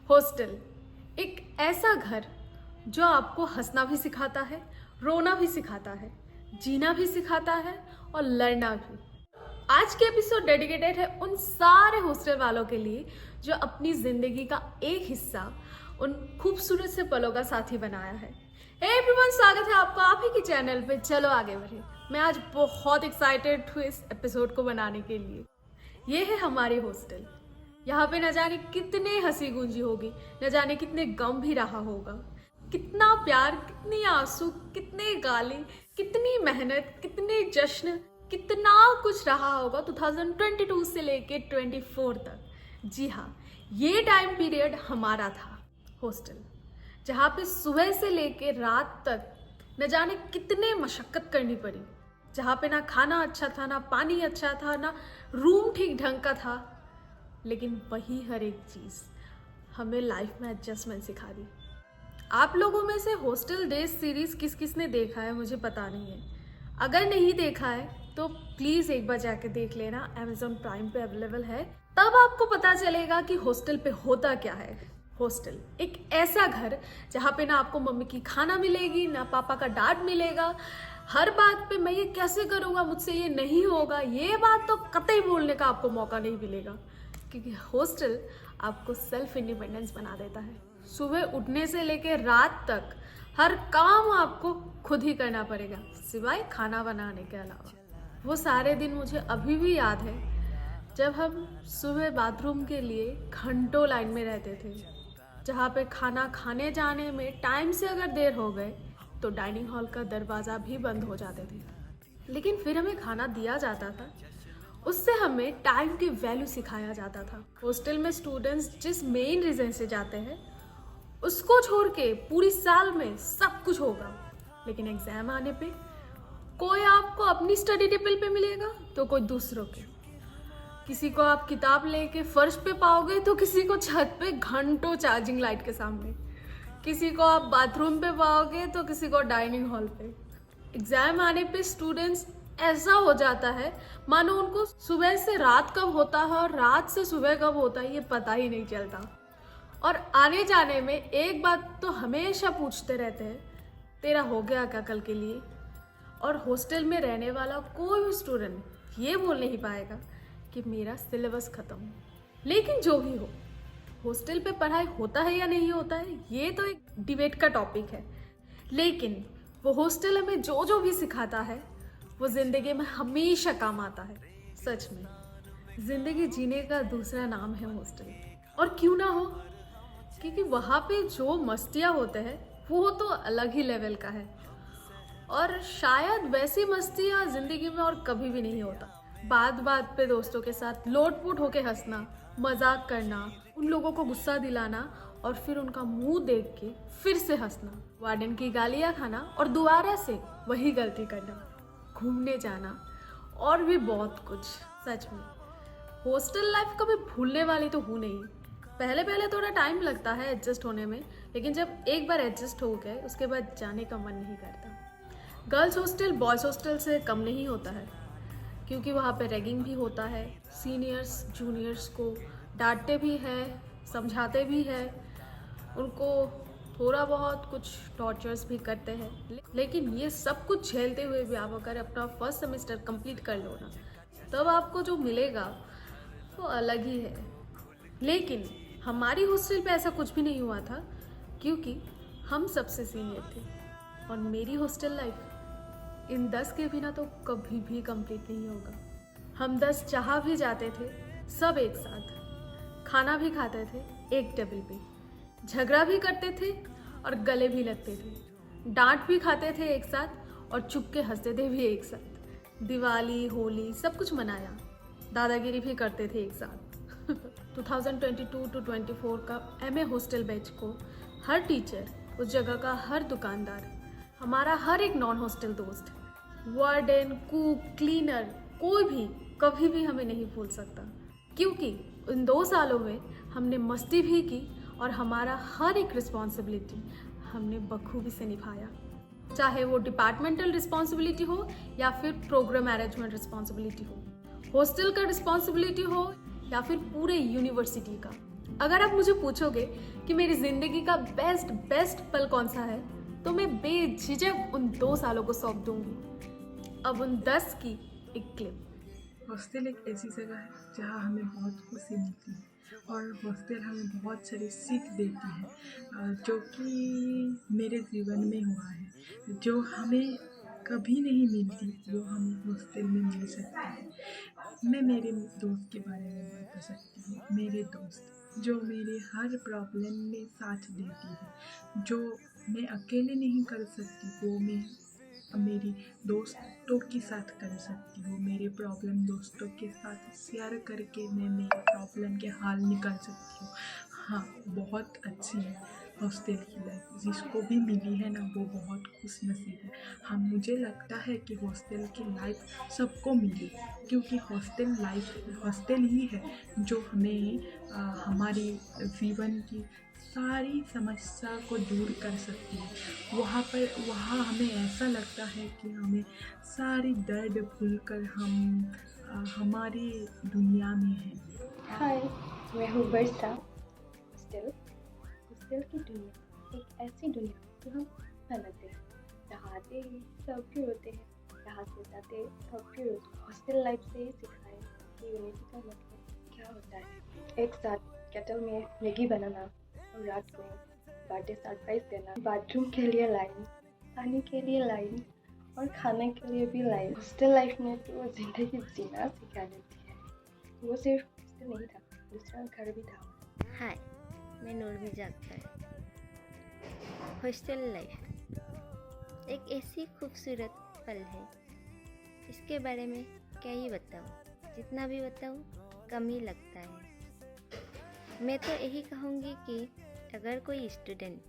Hostel एक ऐसा घर जो आपको हंसना भी सिखाता है, रोना भी सिखाता है, जीना भी सिखाता है और लड़ना भी। आज के एपिसोड डेडिकेटेड है उन सारे हॉस्टल वालों के लिए जो अपनी जिंदगी का एक हिस्सा उन खूबसूरत से पलों का साथी बनाया है। हे एवरीवन, स्वागत है आपका आप ही के चैनल पे। चलो आगे बढ़े। मैं आज बहुत एक्साइटेड हूँ इस एपिसोड को बनाने के लिए। ये है हमारी हॉस्टल। यहाँ पे न जाने कितने हंसी गूंजी होगी, न जाने कितने गम भी रहा होगा, कितना प्यार, कितनी आंसू, कितने गाली, कितनी मेहनत, कितने जश्न, कितना कुछ रहा होगा 2022 से लेके 24 तक। जी हाँ, ये टाइम पीरियड हमारा था हॉस्टल, जहाँ पे सुबह से लेके रात तक न जाने कितने मशक्कत करनी पड़ी, जहाँ पे ना खाना अच्छा था, ना पानी अच्छा था, ना रूम ठीक ढंग का था, लेकिन वही हर एक चीज़ हमें लाइफ में एडजस्टमेंट सिखा दी। आप लोगों में से हॉस्टल डेज सीरीज़ किस किस ने देखा है मुझे पता नहीं है। अगर नहीं देखा है तो प्लीज़ एक बार जाके देख लेना, Amazon प्राइम पे अवेलेबल है। तब आपको पता चलेगा कि हॉस्टल पे होता क्या है। हॉस्टल एक ऐसा घर जहाँ पे ना आपको मम्मी की खाना मिलेगी, ना पापा का डांट मिलेगा। हर बात पे मैं ये कैसे करूँगा, मुझसे ये नहीं होगा, ये बात तो कतई बोलने का आपको मौका नहीं मिलेगा, क्योंकि हॉस्टल आपको सेल्फ इंडिपेंडेंस बना देता है। सुबह उठने से लेकर रात तक हर काम आपको खुद ही करना पड़ेगा, सिवाय खाना बनाने के अलावा। वो सारे दिन मुझे अभी भी याद है जब हम सुबह बाथरूम के लिए घंटों लाइन में रहते थे, जहाँ पे खाना खाने जाने में टाइम से अगर देर हो गए तो डाइनिंग हॉल का दरवाज़ा भी बंद हो जाते थे, लेकिन फिर हमें खाना दिया जाता था। उससे हमें टाइम की वैल्यू सिखाया जाता था। हॉस्टल में स्टूडेंट्स जिस मेन रीज़न से जाते हैं उसको छोड़ के पूरी साल में सब कुछ होगा, लेकिन एग्जाम आने पे कोई आपको अपनी स्टडी टेबल पे मिलेगा तो कोई दूसरों के। किसी को आप किताब लेके फर्श पे पाओगे तो किसी को छत पे घंटों चार्जिंग लाइट के सामने। किसी को आप बाथरूम पे पाओगे तो किसी को डाइनिंग हॉल पे। एग्जाम आने पे स्टूडेंट्स ऐसा हो जाता है मानो उनको सुबह से रात कब होता है और रात से सुबह कब होता है ये पता ही नहीं चलता। और आने जाने में एक बात तो हमेशा पूछते रहते हैं, तेरा हो गया क्या कल के लिए। और हॉस्टल में रहने वाला कोई भी स्टूडेंट ये बोल नहीं पाएगा कि मेरा सिलेबस खत्म। लेकिन जो भी हो, हॉस्टल पे पढ़ाई होता है या नहीं होता है ये तो एक डिबेट का टॉपिक है, लेकिन वो हॉस्टल हमें जो जो भी सिखाता है वो जिंदगी में हमेशा काम आता है। सच में जिंदगी जीने का दूसरा नाम है हॉस्टल। और क्यों ना हो, क्योंकि वहाँ पे जो मस्तियाँ होते हैं वो तो अलग ही लेवल का है, और शायद वैसी मस्तियाँ जिंदगी में और कभी भी नहीं होता। बात बात पे दोस्तों के साथ लोटपोट होके हंसना, मजाक करना, उन लोगों को गुस्सा दिलाना और फिर उनका मुंह देख के फिर से हंसना, वार्डन की गालियाँ खाना और दोबारा से वही गलती करना, घूमने जाना और भी बहुत कुछ। सच में हॉस्टल लाइफ कभी भूलने वाली तो हूँ नहीं। पहले पहले थोड़ा टाइम लगता है एडजस्ट होने में, लेकिन जब एक बार एडजस्ट हो गए उसके बाद जाने का मन नहीं करता। गर्ल्स हॉस्टल बॉयज़ हॉस्टल से कम नहीं होता है, क्योंकि वहाँ पे रैगिंग भी होता है। सीनियर्स जूनियर्स को डांटते भी हैं, समझाते भी हैं, उनको थोड़ा बहुत कुछ टॉर्चर्स भी करते हैं। लेकिन ये सब कुछ झेलते हुए भी आप अगर अपना फर्स्ट सेमेस्टर कंप्लीट कर लो ना, तब आपको जो मिलेगा वो अलग ही है। लेकिन हमारी हॉस्टल पे ऐसा कुछ भी नहीं हुआ था, क्योंकि हम सबसे सीनियर थे। और मेरी हॉस्टल लाइफ इन 10 के बिना तो कभी भी कंप्लीट नहीं होगा। हम 10 जहाँ भी जाते थे सब एक साथ, खाना भी खाते थे एक टेबल पे, झगड़ा भी करते थे और गले भी लगते थे, डांट भी खाते थे एक साथ और चुप के हंसते थे भी एक साथ। दिवाली होली सब कुछ मनाया, दादागिरी भी करते थे एक साथ। 2022 to 24 का एमए हॉस्टल बैच को हर टीचर, उस जगह का हर दुकानदार, हमारा हर एक नॉन हॉस्टल दोस्त, वार्डन, कुक, क्लीनर, कोई भी कभी भी हमें नहीं भूल सकता, क्योंकि उन 2 सालों में हमने मस्ती भी की और हमारा हर एक रिस्पॉन्सिबिलिटी हमने बखूबी से निभाया। चाहे वो डिपार्टमेंटल रिस्पॉन्सिबिलिटी हो या फिर प्रोग्राम मैनेजमेंट रिस्पॉन्सिबिलिटी हो, हॉस्टल का रिस्पॉन्सिबिलिटी हो या फिर पूरे यूनिवर्सिटी का, अगर आप मुझे पूछोगे कि मेरी जिंदगी का बेस्ट पल कौन सा है, तो मैं बेझिझक उन 2 सालों को सौंप दूंगी। अब उन 10 की एक क्लिप। हॉस्टल एक ऐसी जगह है जहाँ हमें बहुत खुशी मिलती है और हॉस्टल हमें बहुत सारी सीख देती है, जो कि मेरे जीवन में हुआ है, जो हमें कभी नहीं मिलती वो हमें हॉस्टल में मिल सकती है। मैं मेरे दोस्त के बारे में बता सकती हूँ। मेरे दोस्त जो मेरे हर प्रॉब्लम में साथ देती है, जो मैं अकेले नहीं कर सकती वो मैं मेरी दोस्तों के साथ कर सकती हूँ। मेरे प्रॉब्लम दोस्तों के साथ शेयर करके मैं मेरे प्रॉब्लम के हल निकाल सकती हूँ। हाँ, बहुत अच्छी है हॉस्टल की लाइफ। जिसको भी मिली है ना वो बहुत खुश नसीब है। हाँ, मुझे लगता है कि हॉस्टल की लाइफ सबको मिली, क्योंकि हॉस्टल ही है जो हमें हमारी जीवन की सारी समस्या को दूर कर सकती है। वहाँ हमें ऐसा लगता है कि हमें सारी दर्द भूलकर हम हमारी दुनिया में हैं। हाय, मैं हूँ वर्षा। हॉस्टल की दुनिया एक ऐसी दुनिया जो हम बनाते हैं, जहाँ आते हैं सब फिर होते हैं, जहाँ से जाते हैं सब फिर होते हैं। हॉस्टल लाइफ से ही सिखाए कि यूनिटी का मतलब क्या होता है। एक साथ केटल में मैगी बनाना और रात को बर्थडे सरप्राइज देना, बाथरूम के लिए लाइन, पानी के लिए लाइन और खाने के लिए भी लाइन। हॉस्टल लाइफ में तो जिंदगी जीना सिखा देती है। वो सिर्फ हॉस्टल नहीं था, दूसरा घर भी था। हाय, मैं नूरमिजा अख्तर। हॉस्टल लाइफ एक ऐसी खूबसूरत पल है, इसके बारे में क्या ही बताऊँ। जितना भी बताऊँ कम ही लगता है। मैं तो यही कहूँगी कि अगर कोई स्टूडेंट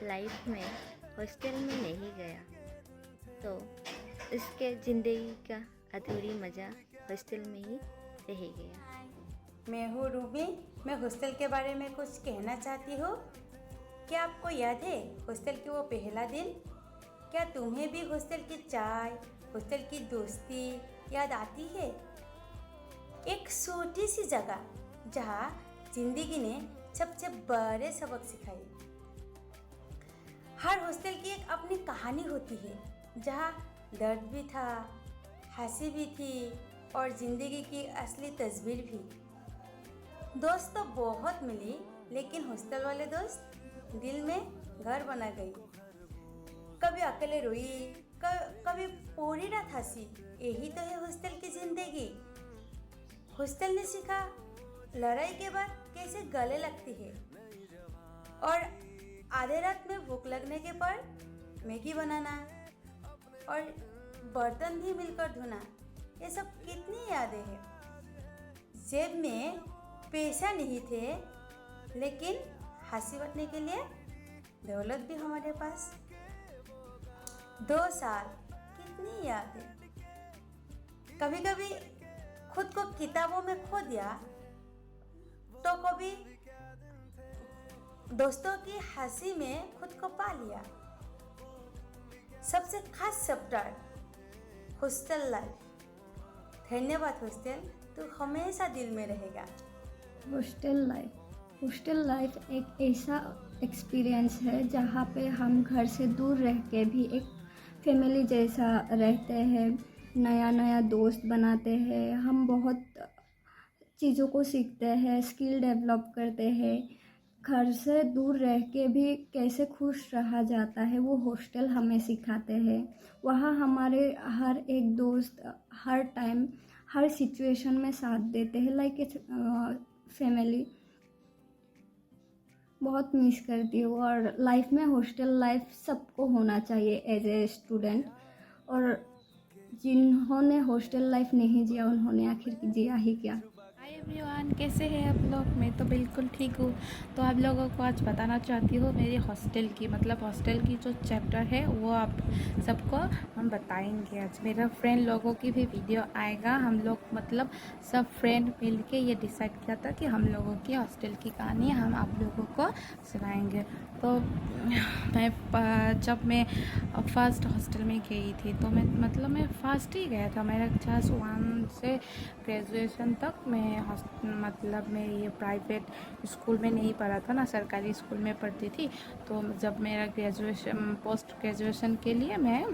लाइफ में हॉस्टल में नहीं गया तो उसके ज़िंदगी का अधूरी मज़ा हॉस्टल में ही रह गया। मैं हूँ रूबी। मैं हॉस्टल के बारे में कुछ कहना चाहती हूँ। क्या आपको याद है हॉस्टल की वो पहला दिन? क्या तुम्हें भी हॉस्टल की चाय, हॉस्टल की दोस्ती याद आती है? एक छोटी सी जगह जहाँ जिंदगी ने सबसे बड़े सबक सिखाए। हर हॉस्टल की एक अपनी कहानी होती है, जहाँ दर्द भी था, हंसी भी थी और ज़िंदगी की असली तस्वीर भी। दोस्त तो बहुत मिली, लेकिन हॉस्टल वाले दोस्त दिल में घर बना गई। कभी अकेले रोई, कभी पूरी रात हंसी। यही तो है हॉस्टल की ज़िंदगी। हॉस्टल ने सिखा लड़ाई के बाद कैसे गले लगती है, और आधे रात में भूख लगने के पर मैगी बनाना और बर्तन भी मिलकर धोना, ये सब कितनी यादें हैं। जेब में पैसा नहीं थे, लेकिन हंसी बटने के लिए दौलत भी हमारे पास। 2 साल कितनी यादें। कभी कभी खुद को किताबों में खो दिया, तो कभी दोस्तों की हंसी में खुद को पा लिया। सबसे खास चैप्टर हॉस्टल लाइफ। धन्यवाद हॉस्टल, तू हमेशा दिल में रहेगा। हॉस्टल लाइफ एक ऐसा एक्सपीरियंस है जहाँ पे हम घर से दूर रह के भी एक फैमिली जैसा रहते हैं, नया नया दोस्त बनाते हैं, हम बहुत चीज़ों को सीखते हैं, स्किल डेवलप करते हैं। घर से दूर रह के भी कैसे खुश रहा जाता है वो हॉस्टल हमें सिखाते हैं। वहाँ हमारे हर एक दोस्त हर टाइम हर सिचुएशन में साथ देते हैं, लाइक ए फैमिली। बहुत मिस करती हूँ और लाइफ में हॉस्टल लाइफ सबको होना चाहिए एज ए स्टूडेंट। और जिन्होंने हॉस्टल लाइफ नहीं जिया उन्होंने आखिर जिया ही क्या। हाय एवरीवन, कैसे हैं आप लोग? मैं तो बिल्कुल ठीक हूँ। तो आप लोगों को आज बताना चाहती हूँ मेरी हॉस्टल की हॉस्टल की जो चैप्टर है वो आप सबको हम बताएंगे। आज मेरा फ्रेंड लोगों की भी वीडियो आएगा। हम लोग सब फ्रेंड मिल के ये डिसाइड किया था कि हम लोगों की हॉस्टल की कहानी हम आप लोगों को सुनाएंगे। तो जब मैं फर्स्ट हॉस्टल में गई थी तो मैं फर्स्ट ही गया था। मेरा क्लास 1 से ग्रेजुएशन तक मैं मतलब मैं ये प्राइवेट स्कूल में नहीं पढ़ा था ना, सरकारी स्कूल में पढ़ती थी। तो जब मेरा ग्रेजुएशन पोस्ट ग्रेजुएशन के लिए मैं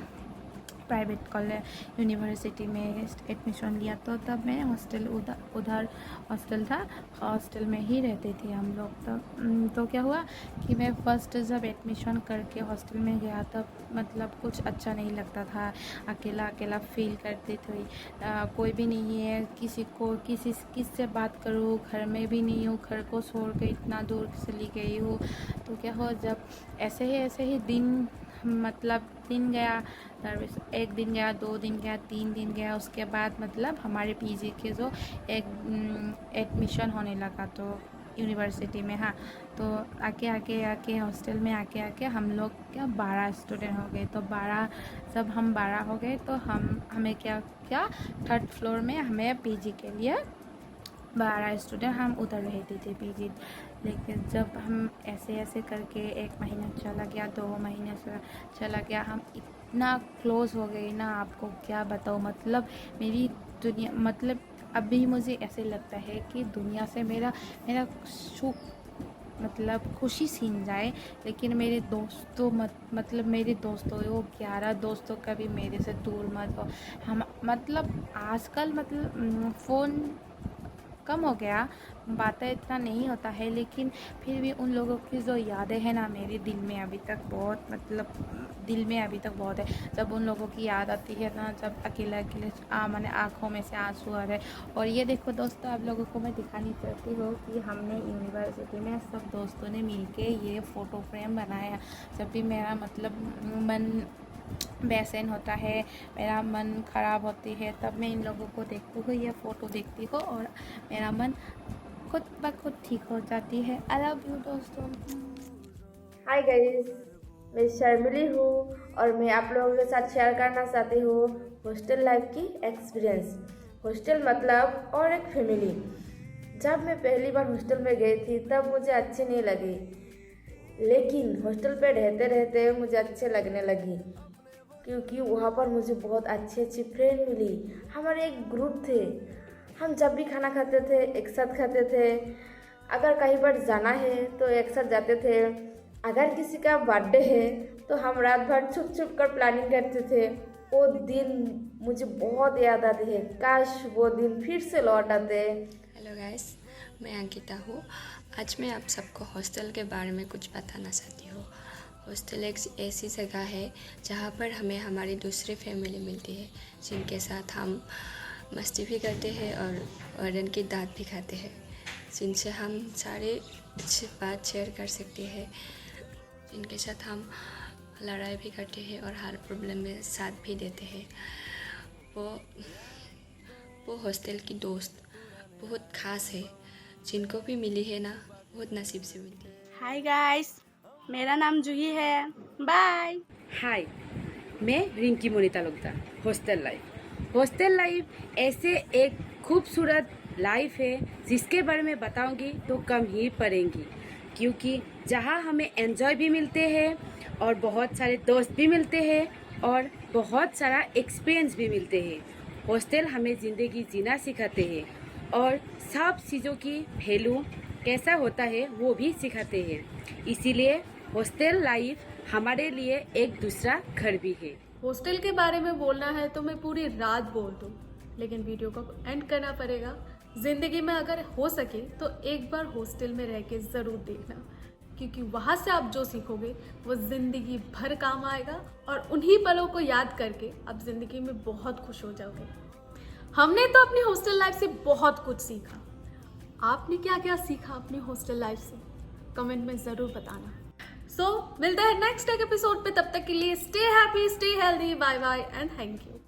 प्राइवेट कॉलेज यूनिवर्सिटी में एडमिशन लिया, तो तब मैं हॉस्टल उधर हॉस्टल था, हॉस्टल में ही रहते थे हम लोग। तब तो क्या हुआ कि मैं फर्स्ट जब एडमिशन करके हॉस्टल में गया तब मतलब कुछ अच्छा नहीं लगता था, अकेला अकेला फील करती थी। कोई भी नहीं है, किससे बात करूँ, घर में भी नहीं हूँ, घर को छोड़ के इतना दूर चली गई हूँ। तो क्या हुआ, जब ऐसे ही दिन मतलब दिन गया, एक दिन गया, 2 दिन गया, 3 दिन गया, उसके बाद मतलब हमारे पीजी के जो एक एडमिशन होने लगा तो यूनिवर्सिटी में। हाँ, तो आके हॉस्टल में आके हम लोग क्या 12 स्टूडेंट हो गए। तो 12 जब हम 12 हो गए तो हमें क्या 3rd फ्लोर में हमें पीजी के लिए 12 स्टूडेंट हम उधर रहते थे पीजी। लेकिन जब हम ऐसे करके 1 महीना चला गया, 2 महीने चला गया, हम इतना क्लोज हो गए ना, आपको क्या बताऊँ। मतलब मेरी दुनिया, मतलब अभी मुझे ऐसे लगता है कि दुनिया से मेरा सुख मतलब खुशी छीन जाए। लेकिन मेरे दोस्तों मतलब मेरे दोस्तों वो 11 दोस्तों कभी मेरे से दूर मत हो। हम मतलब आजकल मतलब फ़ोन कम हो गया, बातें इतना नहीं होता है, लेकिन फिर भी उन लोगों की जो यादें हैं ना मेरे दिल में अभी तक बहुत है। जब उन लोगों की याद आती है ना, जब अकेले मैंने आँखों में से आंसू आ रहे। और ये देखो दोस्तों, आप लोगों को मैं दिखानी चाहती हूँ कि हमने यूनिवर्सिटी में सब दोस्तों ने मिलके ये फ़ोटो फ्रेम बनाया। जब भी मेरा मतलब मन बेचैन होता है, मेरा मन ख़राब होती है, तब मैं इन लोगों को देखती हूँ, ये फ़ोटो देखती हूँ और मेरा मन खुद ब खुद ठीक हो जाती है। आई लव यू दोस्तों। हाय गाइस, मैं शर्मिली हूँ और मैं आप लोगों के साथ शेयर करना चाहती हूँ हॉस्टल लाइफ की एक्सपीरियंस। हॉस्टल मतलब और एक फैमिली। जब मैं पहली बार हॉस्टल में गई थी तब मुझे अच्छी नहीं लगी, लेकिन हॉस्टल पे रहते रहते मुझे अच्छे लगने लगी, क्योंकि वहाँ पर मुझे बहुत अच्छी फ्रेंड मिली। हमारे एक ग्रुप थे, हम जब भी खाना खाते थे एक साथ खाते थे, अगर कहीं पर जाना है तो एक साथ जाते थे, अगर किसी का बर्थडे है तो हम रात भर छुप कर प्लानिंग करते थे। वो दिन मुझे बहुत याद आती है, काश वो दिन फिर से लौट आते। हेलो गाइस, मैं अंकिता हूँ। आज मैं आप सबको हॉस्टल के बारे में कुछ बताना चाहती हूँ। हॉस्टल एक ऐसी जगह है जहाँ पर हमें हमारी दूसरी फैमिली मिलती है, जिनके साथ हम मस्ती भी करते हैं और वार्डन की दांत भी खाते हैं, जिनसे हम सारे बात शेयर कर सकते हैं, जिनके साथ हम लड़ाई भी करते हैं और हर प्रॉब्लम में साथ भी देते हैं। वो हॉस्टल की दोस्त बहुत ख़ास है, जिनको भी मिली है ना बहुत नसीब से मिली है। हाय गाइस, मेरा नाम जूही है। बाय। हाय, मैं रिंकी मोनिता लोकदा। हॉस्टल लाइफ ऐसे एक खूबसूरत लाइफ है जिसके बारे में बताऊंगी तो कम ही पड़ेंगी, क्योंकि जहां हमें एंजॉय भी मिलते हैं और बहुत सारे दोस्त भी मिलते हैं और बहुत सारा एक्सपीरियंस भी मिलते हैं। हॉस्टल हमें ज़िंदगी जीना सिखाते हैं और सब चीज़ों की वैल्यू कैसा होता है वो भी सिखाते हैं। इसीलिए हॉस्टल लाइफ हमारे लिए एक दूसरा घर भी है। हॉस्टल के बारे में बोलना है तो मैं पूरी रात बोल दूँ, लेकिन वीडियो को एंड करना पड़ेगा। ज़िंदगी में अगर हो सके तो एक बार हॉस्टल में रह के ज़रूर देखना, क्योंकि वहाँ से आप जो सीखोगे वो ज़िंदगी भर काम आएगा और उन्हीं पलों को याद करके आप ज़िंदगी में बहुत खुश हो जाओगे। हमने तो अपनी हॉस्टल लाइफ से बहुत कुछ सीखा। आपने क्या क्या सीखा अपनी हॉस्टल लाइफ से, कमेंट में ज़रूर बताना। सो मिलते हैं नेक्स्ट एपिसोड पे, तब तक के लिए stay happy, stay healthy, bye bye and thank you.